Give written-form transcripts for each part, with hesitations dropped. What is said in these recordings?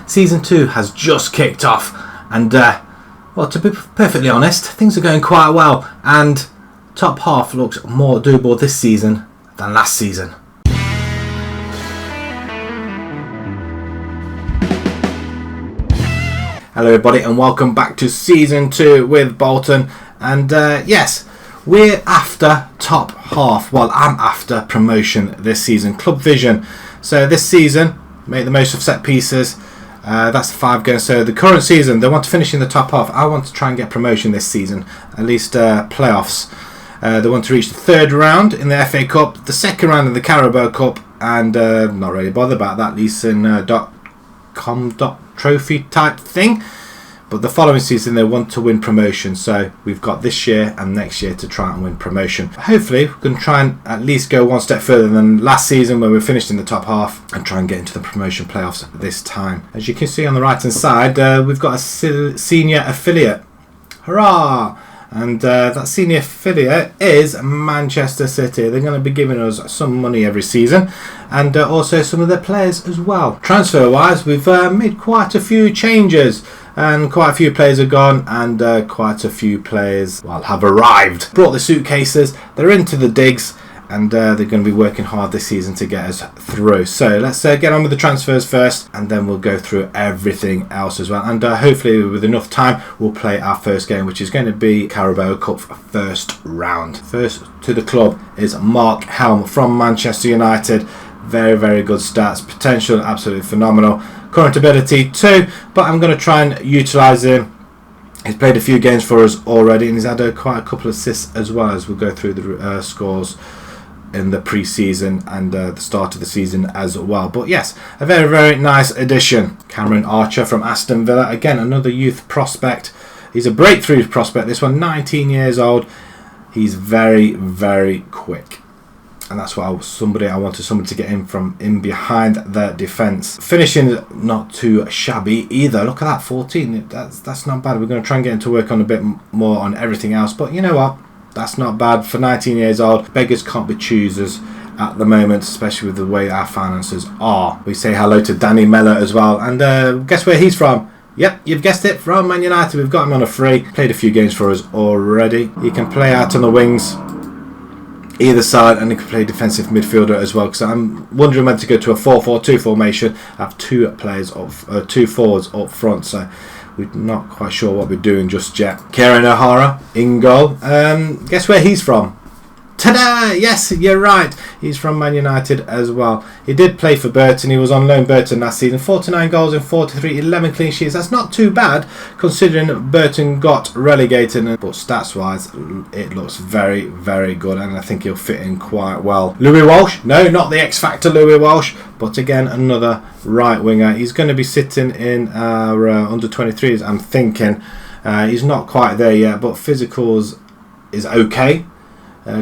Season 2 has just kicked off, and well, to be perfectly honest, things are going quite well, and top half looks more doable this season than last season. Hello everybody, and welcome back to Season 2 with Bolton. And yes, we're after top half. Well, I'm after promotion this season, Club Vision. So this season, make the most of set pieces. That's the 5 games. So the current season, they want to finish in the top half. I want to try and get promotion this season, at least playoffs. They want to reach the 3rd round in the FA Cup, the 2nd round in the Carabao Cup, and not really bothered about that, IlsonCatGaming trophy type thing. But the following season they want to win promotion, so we've got this year and next year to try and win promotion. Hopefully we can try and at least go one step further than last season where we finished in the top half, and try and get into the promotion playoffs this time. As you can see on the right hand side, we've got a senior affiliate. Hurrah! And that senior affiliate is Manchester City. They're going to be giving us some money every season, and also some of their players as well. Transfer wise, we've made quite a few changes, and quite a few players are gone, and quite a few players, well, have arrived. Brought the suitcases, they're into the digs, and they're going to be working hard this season to get us through. So let's get on with the transfers first, and then we'll go through everything else as well. And hopefully with enough time we'll play our first game, which is going to be Carabao Cup first round. First to the club is Mark Helm from Manchester United. Very, very good stats, potential absolutely phenomenal, current ability 2, but I'm going to try and utilise him. He's played a few games for us already, and he's had quite a couple of assists as well, as we'll go through the scores in the pre-season and the start of the season as well. But yes, a very, very nice addition. Cameron Archer from Aston Villa, again another youth prospect. He's a breakthrough prospect, this one, 19 years old. He's very, very quick, and that's what I wanted somebody to get in from in behind the defence. Finishing not too shabby either. Look at that, 14. That's not bad. We're going to try and get him to work on a bit more on everything else, but you know what? That's not bad for 19 years old. Beggars can't be choosers at the moment, especially with the way our finances are. We say hello to Danny Mellor as well, and guess where he's from? Yep, you've guessed it, from Man United. We've got him on a free. Played a few games for us already. He can play out on the wings, either side, and he can play defensive midfielder as well, because I'm wondering when to go to a 4-4-2 formation. I have 2 forwards up front, so we're not quite sure what we're doing just yet. Kieran O'Hara in goal. Guess where he's from? Ta-da! Yes, you're right. He's from Man United as well. He did play for Bolton. He was on loan Bolton last season. 49 goals in 43, 11 clean sheets. That's not too bad considering Bolton got relegated. But stats-wise, it looks very, very good, and I think he'll fit in quite well. Louis Walsh? No, not the X-Factor Louis Walsh, but again, another right winger. He's going to be sitting in our under-23s, I'm thinking. He's not quite there yet, but physicals is okay.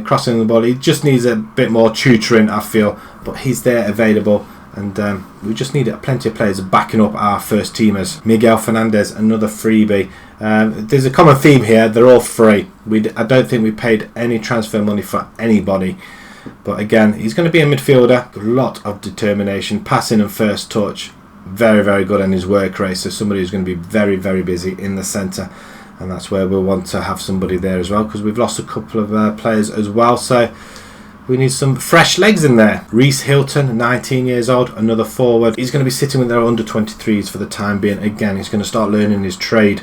Crossing the ball, he just needs a bit more tutoring, I feel, but he's there available, and we just need plenty of players backing up our first teamers. Miguel Fernandez, another freebie. There's a common theme here, they're all free. I don't think we paid any transfer money for anybody, but again, he's going to be a midfielder. A lot of determination, passing and first touch, very, very good in his work rate, so somebody who's going to be very, very busy in the centre. And that's where we'll want to have somebody there as well, because we've lost a couple of players as well, so we need some fresh legs in there. Reece Hilton, 19 years old, another forward. He's going to be sitting with their under-23s for the time being. Again, he's going to start learning his trade.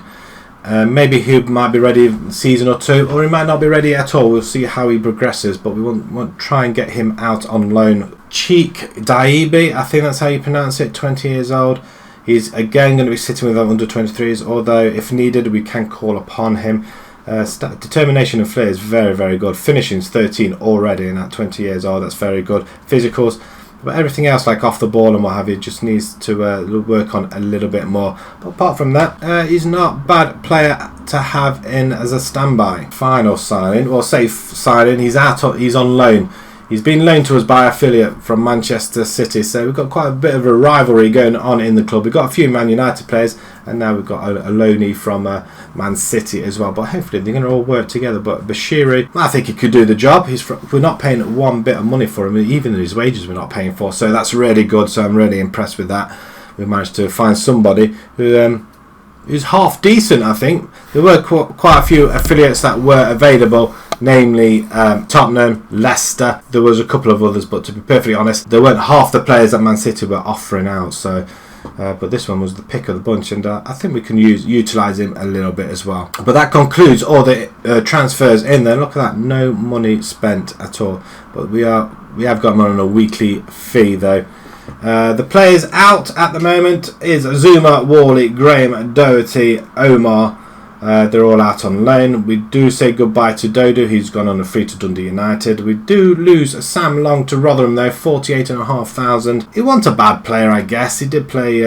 Maybe he might be ready in a season or 2, or he might not be ready at all. We'll see how he progresses, but we want to try and get him out on loan. Cheek Daibi, I think that's how you pronounce it, 20 years old. He's again going to be sitting with our under-23s, although if needed we can call upon him. Determination and flair is very, very good. Finishing's 13 already, and at 20 years old, that's very good. Physicals, but everything else like off the ball and what have you just needs to work on a little bit more. But apart from that, he's not a bad player to have in as a standby. Final signing, or safe signing, he's on loan. He's been loaned to us by affiliate from Manchester City, so we've got quite a bit of a rivalry going on in the club. We've got a few Man United players, and now we've got a loanee from Man City as well. But hopefully they're going to all work together. But Bashiri, I think he could do the job. We're not paying one bit of money for him, even his wages we're not paying for, so that's really good. So I'm really impressed with that. we managed to find somebody who's half decent. I think there were quite a few affiliates that were available, namely Tottenham, Leicester. There was a couple of others, but to be perfectly honest, they weren't half the players that Man City were offering out. So, but this one was the pick of the bunch, and I think we can utilise him a little bit as well. But that concludes all the transfers in there. Look at that, no money spent at all. But we have got them on a weekly fee though. The players out at the moment is Zuma, Worley, Graham, Doherty, Omar. They're all out on loan. We do say goodbye to Dodo, who's gone on a free to Dundee United. We do lose Sam Long to Rotherham though, 48,500. He wasn't a bad player, I guess. He did play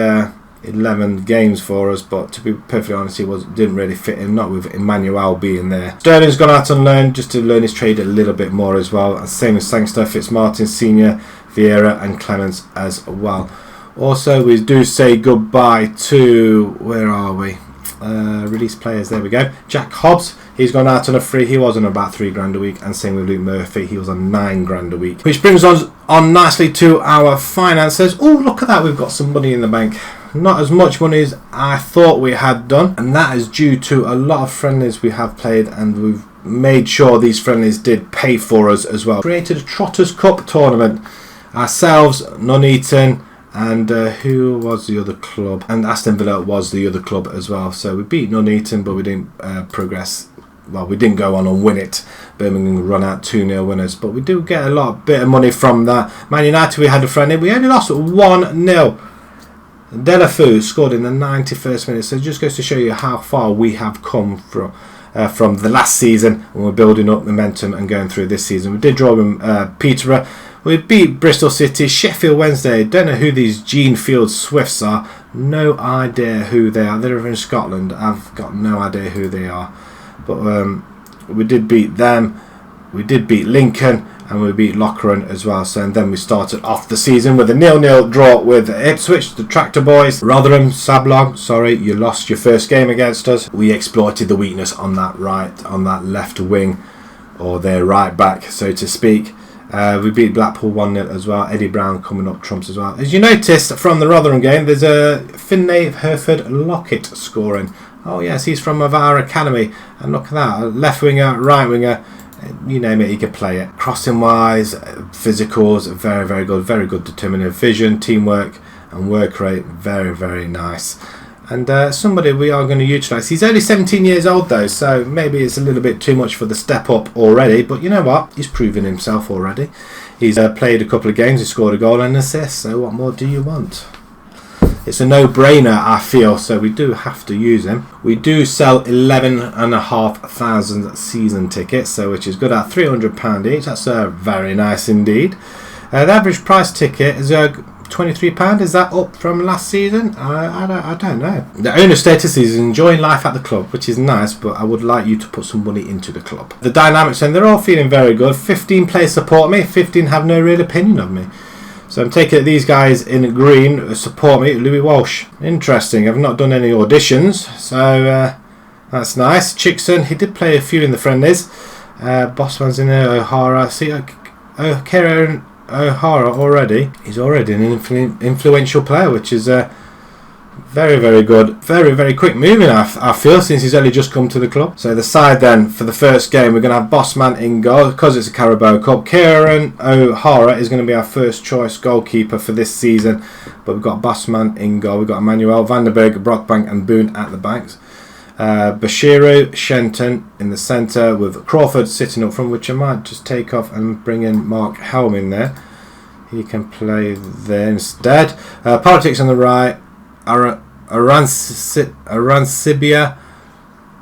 11 games for us, but to be perfectly honest, he didn't really fit in, not with Emmanuel being there. Sterling's gone out on loan just to learn his trade a little bit more as well. And same as Sangster, Fitzmartin Senior, Vieira and Clements as well. Also, we do say goodbye to, where are we? Release players, there we go. Jack Hobbs, he's gone out on a free. He was on about £3 a week, and same with Luke Murphy, he was on £9 a week. Which brings us on nicely to our finances. Oh, look at that, we've got some money in the bank. Not as much money as I thought we had done, and that is due to a lot of friendlies we have played, and we've made sure these friendlies did pay for us as well. Created a Trotters Cup tournament. Ourselves, Nuneaton, and who was the other club? And Aston Villa was the other club as well. So we beat Nuneaton, but we didn't progress. Well, we didn't go on and win it. Birmingham run out 2-0 winners, but we do get a bit of money from that. Man United, we had a friendly. We only lost 1-0. Delafou scored in the 91st minute. So it just goes to show you how far we have come from the last season, and we're building up momentum and going through this season. We did draw with Peterborough. We beat Bristol City, Sheffield Wednesday. Don't know who these Gene Field Swifts are. No idea who they are. They're in Scotland. I've got no idea who they are. But we did beat them. We did beat Lincoln, and we beat Lochran as well. So, and then we started off the season with a 0-0 draw with Ipswich, the Tractor Boys. Rotherham, Sablong, sorry, you lost your first game against us. We exploited the weakness on that left wing, or their right back, so to speak. We beat Blackpool 1-0 as well. Eddie Brown coming up trumps as well. As you noticed from the Rotherham game, there's a Finlay Hereford Lockett scoring. Oh yes, he's from our academy. And look at that, left winger, right winger, you name it, he could play it. Crossing wise, physicals, very, very good. Very good determinative vision, teamwork and work rate, very, very nice. And somebody we are going to utilise. He's only 17 years old though, so maybe it's a little bit too much for the step up already. But you know what? He's proven himself already. He's played a couple of games, he scored a goal and an assist. So what more do you want? It's a no-brainer, I feel, so we do have to use him. We do sell 11,500 season tickets, so which is good at £300 each. That's very nice indeed. The average price ticket is £23. Is that up from last season? I don't know. The owner status is enjoying life at the club, which is nice, but I would like you to put some money into the club. The dynamics, and they're all feeling very good. 15 players support me, 15 have no real opinion of me. So I'm taking it these guys in green support me. Louis Walsh, interesting. I've not done any auditions, so that's nice. Chickson, he did play a few in the friendlies. Bossman's in there. O'Hara, see, Kieran O'Hara already. He's already an influential player, which is very, very good. Very, very quick moving, I feel, since he's only just come to the club. So the side then, for the first game, we're going to have Bossman in goal, because it's a Carabao Cup. Kieran O'Hara is going to be our first choice goalkeeper for this season. But we've got Bossman in goal. We've got Emmanuel, Vandenberg, Brockbank and Boone at the backs. Bashiru, Shenton in the centre, with Crawford sitting up front, which I might just take off and bring in Mark Helm in there. He can play there instead. Politics on the right. Arancibia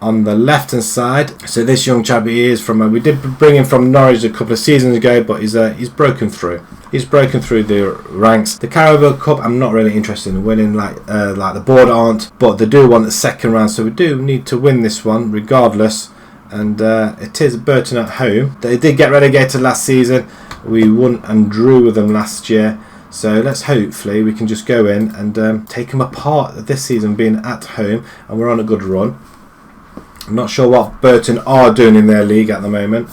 on the left hand side. So this young chap, he is from we did bring him from Norwich a couple of seasons ago, but he's broken through. He's broken through the ranks. The Carabao Cup, I'm not really interested in winning, like the board aren't, but they do want the second round, so we do need to win this one regardless. And it is Burton at home. They did get relegated last season. We won and drew with them last year. So let's hopefully we can just go in and take them apart this season, being at home, and we're on a good run. I'm not sure what Burton are doing in their league at the moment.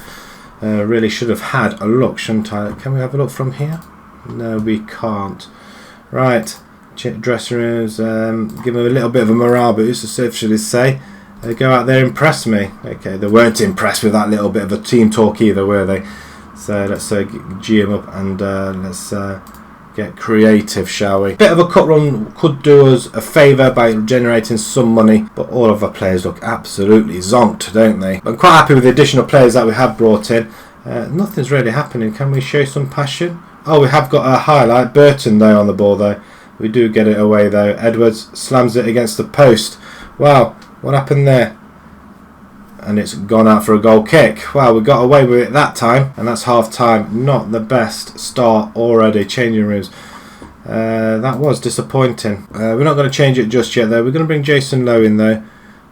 Really should have had a look, shouldn't I? Can we have a look from here? No, we can't. Right, dressing rooms, give them a little bit of a morale boost, so should I say. They go out there, impress me. Okay, they weren't impressed with that little bit of a team talk either, were they? So let's G them up and let's get creative, shall we? Bit of a cut run could do us a favour by generating some money, but all of our players look absolutely zonked, don't they? I'm quite happy with the additional players that we have brought in. Nothing's really happening. Can we show some passion? Oh, we have got a highlight. Bolton though on the ball though. We do get it away though. Edwards slams it against the post. Wow, what happened there? And it's gone out for a goal kick. Wow, we got away with it that time, and that's half time. Not the best start already. Changing rooms. That was disappointing. We're not going to change it just yet though. We're going to bring Jason Lowe in though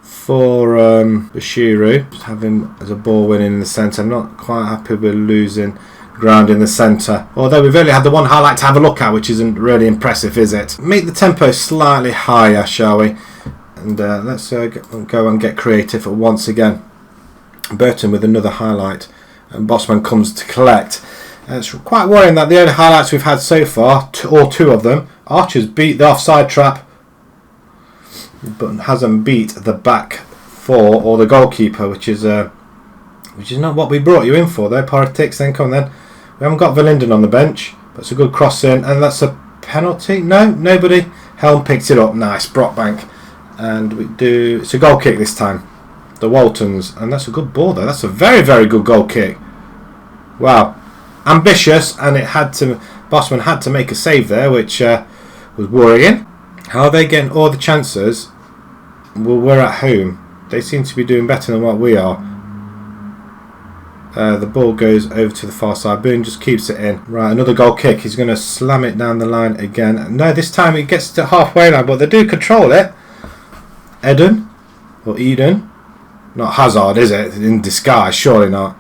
for Bashiru. Just have him as a ball winning in the centre. I'm not quite happy with losing ground in the centre, although we've only had the one highlight to have a look at, which isn't really impressive, is it? Make the tempo slightly higher, shall we? And let's go and get creative once again. Bolton with another highlight, and Bossman comes to collect. It's quite worrying that the only highlights we've had so far, or two of them, Archer's beat the offside trap, but hasn't beat the back four or the goalkeeper, which is not what we brought you in for, though. Politics, then come on then. We haven't got Verlinden on the bench, but it's a good cross in, and that's a penalty. No, nobody. Helm picks it up. Nice, Brockbank. And we do. It's a goal kick this time. The Waltons, and that's a good ball though. That's a very, very good goal kick. Wow, ambitious, and it had to. Bossman had to make a save there, which was worrying. How are they getting all the chances? Well, we're at home. They seem to be doing better than what we are. The ball goes over to the far side. Boone just keeps it in. Right, another goal kick. He's going to slam it down the line again. No, this time he gets to halfway line, but they do control it. Eden or Eden, not Hazard, is it? In disguise, surely not.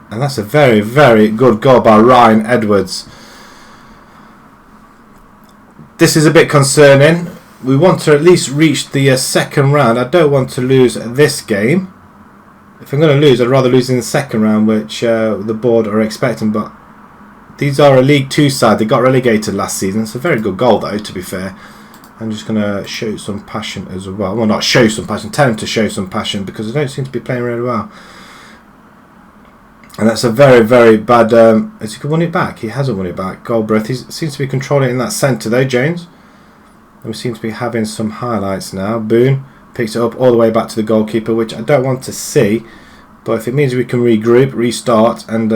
And that's a very, very good goal by Ryan Edwards. This is a bit concerning. We want to at least reach the second round. I don't want to lose this game. If I'm going to lose, I'd rather lose in the second round, which the board are expecting. But these are a League 2 side. They got relegated last season. It's a very good goal, though, to be fair. I'm just going to show some passion as well. Well, not show some passion. Tell him to show some passion, because they don't seem to be playing really well. And that's a very, very bad... has he won it back? He hasn't won it back. Goldbreath. He seems to be controlling it in that centre, though, James. And we seem to be having some highlights now. Boone picks it up all the way back to the goalkeeper, which I don't want to see. But if it means we can regroup, restart, and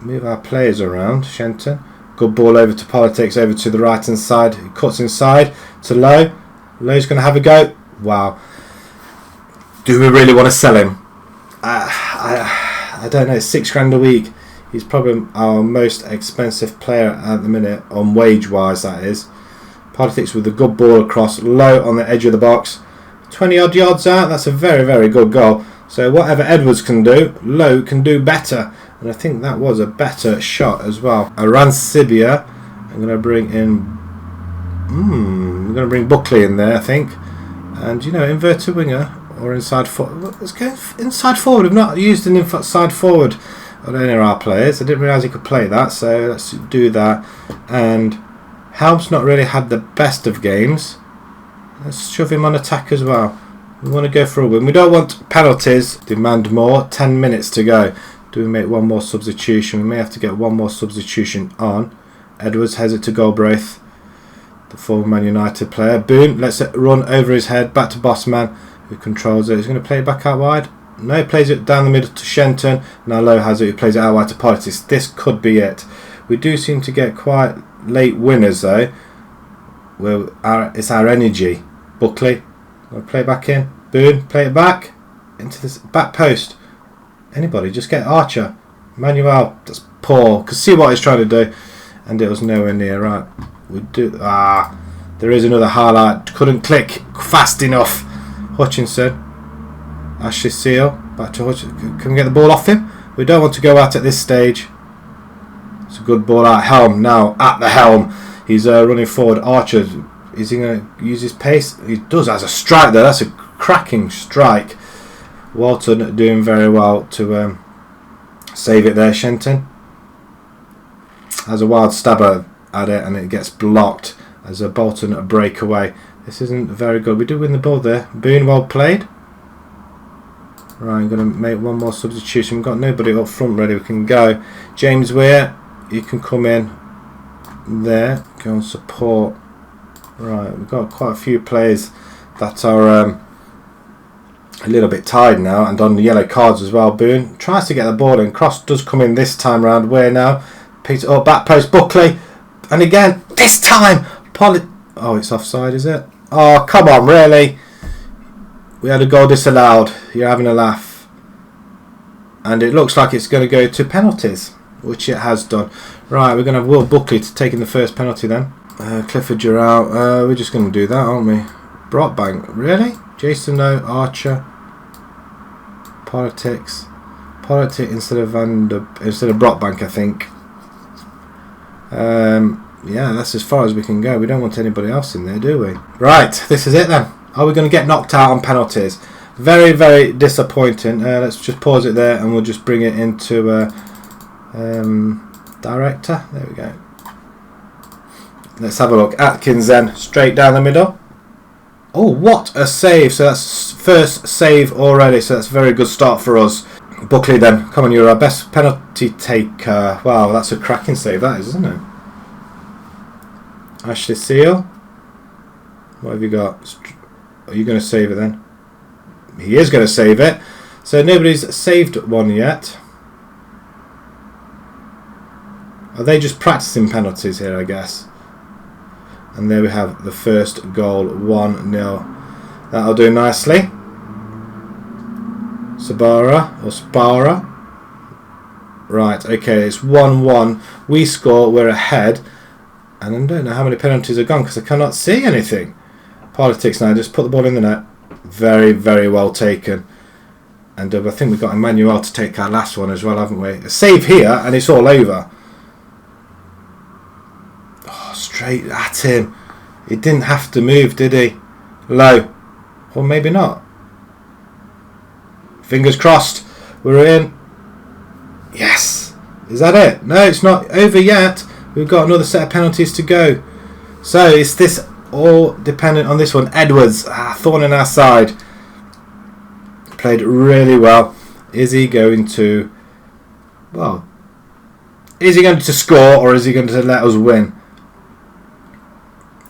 move our players around. Shenton. Good ball over to Politics, over to the right hand side. He cuts inside to Lowe. Lowe's going to have a go. Wow. Do we really want to sell him? I don't know. £6 a week. He's probably our most expensive player at the minute, on wage wise, that is. Politics with a good ball across. Lowe on the edge of the box. 20 odd yards out. That's a very, very good goal. So whatever Edwards can do, Lowe can do better. And I think that was a better shot as well. Aransibia. I'm going to bring in... we're going to bring Buckley in there, I think. And, you know, inverted winger or inside forward. Let's go inside forward. We've not used an inside forward on any of our players. I didn't realise he could play that, so let's do that. And Helm's not really had the best of games. Let's shove him on attack as well. We want to go for a win. We don't want penalties. Demand more. 10 minutes to go. Do we make one more substitution? We may have to get one more substitution on. Edwards heads it to Galbraith, the former Man United player. Boone lets it run over his head. Back to Bossman, who controls it. He's going to play it back out wide. No, he plays it down the middle to Shenton. Now Lowe has it. He plays it out wide to Politics. This could be it. We do seem to get quite late winners though. It's our energy. Buckley, want to play it back in. Boone, play it back into this back post. Anybody, just get Archer. Manuel, that's poor. Could see what he's trying to do, and it was nowhere near right. We do. There is another highlight. Couldn't click fast enough. Hutchinson, Ashley Seal, back to Hutchinson. Can we get the ball off him? We don't want to go out at this stage. It's a good ball out. Helm now at the helm. He's running forward. Archer, is he going to use his pace? He does. As a strike there. That's a cracking strike. Walton doing very well to save it there. Shenton has a wild stabber at it and it gets blocked as a Bolton breakaway. This isn't very good. We do win the ball there. Boone, well played. Right, I'm going to make one more substitution. We've got nobody up front ready. We can go. James Weir, you can come in there. Go and support. Right, we've got quite a few players that are a little bit tired now and on the yellow cards as well. Boone tries to get the ball in. Cross does come in this time round. Weir now picks it up. Back post. Buckley. And again, this time. Oh, it's offside, is it? Oh, come on, really? We had a goal disallowed. You're having a laugh. And it looks like it's going to go to penalties, which it has done. Right, we're going to have Will Buckley to take in the first penalty then. Clifford, you're out. We're just going to do that, aren't we? Brockbank, really? Jason, no. Archer. Politics instead of Brockbank, I think. Yeah, that's as far as we can go. We don't want anybody else in there, do we? Right, this is it then. Are we going to get knocked out on penalties? Very, very disappointing. Let's just pause it there and we'll just bring it into director. There we go. Let's have a look. Atkins then, straight down the middle. Oh, what a save. So that's first save already. So that's a very good start for us. Buckley then. Come on, you're our best penalty taker. Wow, that's a cracking save, that is, isn't it? Ashley Seal. What have you got? Are you going to save it then? He is going to save it. So nobody's saved one yet. Are they just practicing penalties here, I guess? And there we have the first goal, 1-0. That'll do nicely. Spara. Right, okay, it's 1-1. We score, we're ahead. And I don't know how many penalties are gone because I cannot see anything. Politics now, just put the ball in the net. Very, very well taken. And I think we've got Emmanuel to take our last one as well, haven't we? A save here and it's all over. Oh, straight at him. He didn't have to move, did he? Low. Or maybe not. Fingers crossed. We're in. Yes. Is that it? No, it's not over yet. We've got another set of penalties to go. So is this all dependent on this one? Edwards, thorn in our side. Played really well. Is he going to... Well, is he going to score or is he going to let us win?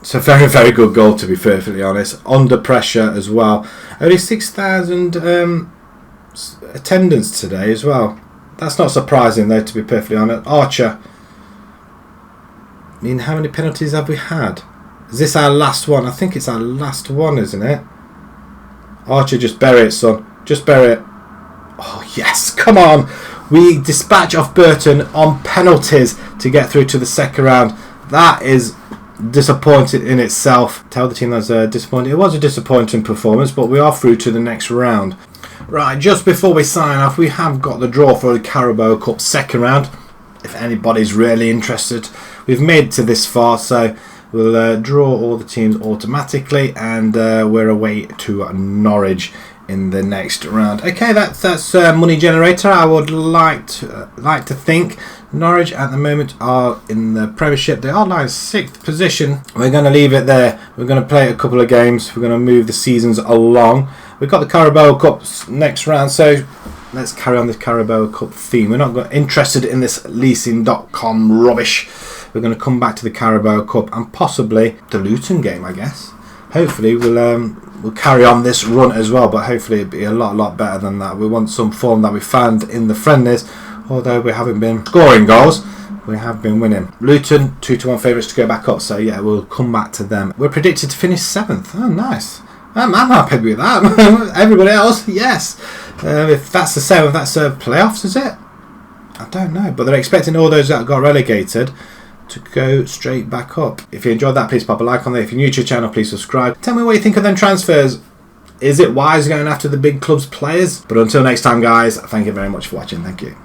It's a very, very good goal, to be perfectly honest. Under pressure as well. Only 6,000 attendance today as well. That's not surprising though, to be perfectly honest. Archer. I mean, how many penalties have we had? Is this our last one? I think it's our last one, isn't it? Archer, just bury it, son. Just bury it. Oh, yes. Come on. We dispatch off Burton on penalties to get through to the second round. That is disappointing in itself. Tell the team that's disappointing. It was a disappointing performance, but we are through to the next round. Right, just before we sign off, we have got the draw for the Carabao Cup second round. If anybody's really interested, we've made it to this far, so we'll draw all the teams automatically, and we're away to Norwich in the next round. Okay, that's money generator. I would like to think Norwich at the moment are in the Premiership. They are lying 6th position. We're going to leave it there. We're going to play a couple of games. We're going to move the seasons along. We've got the Carabao Cup next round, so let's carry on this Carabao Cup theme. We're not interested in this leasing.com rubbish. We're going to come back to the Carabao Cup and possibly the Luton game, I guess. Hopefully we'll carry on this run as well, but hopefully it'll be a lot better than that. We want some form that we found in the friendlies. Although we haven't been scoring goals, we have been winning. Luton, 2-1 favourites to go back up, so yeah, we'll come back to them. We're predicted to finish 7th. Oh, nice. I'm happy with that. Everybody else, yes. If that's the 7th, that's playoffs, is it? I don't know, but they're expecting all those that got relegated to go straight back up. If you enjoyed that, please pop a like on there. If you're new to the channel, please subscribe. Tell me what you think of them transfers. Is it wise going after the big clubs players? But until next time, guys, thank you very much for watching. Thank you.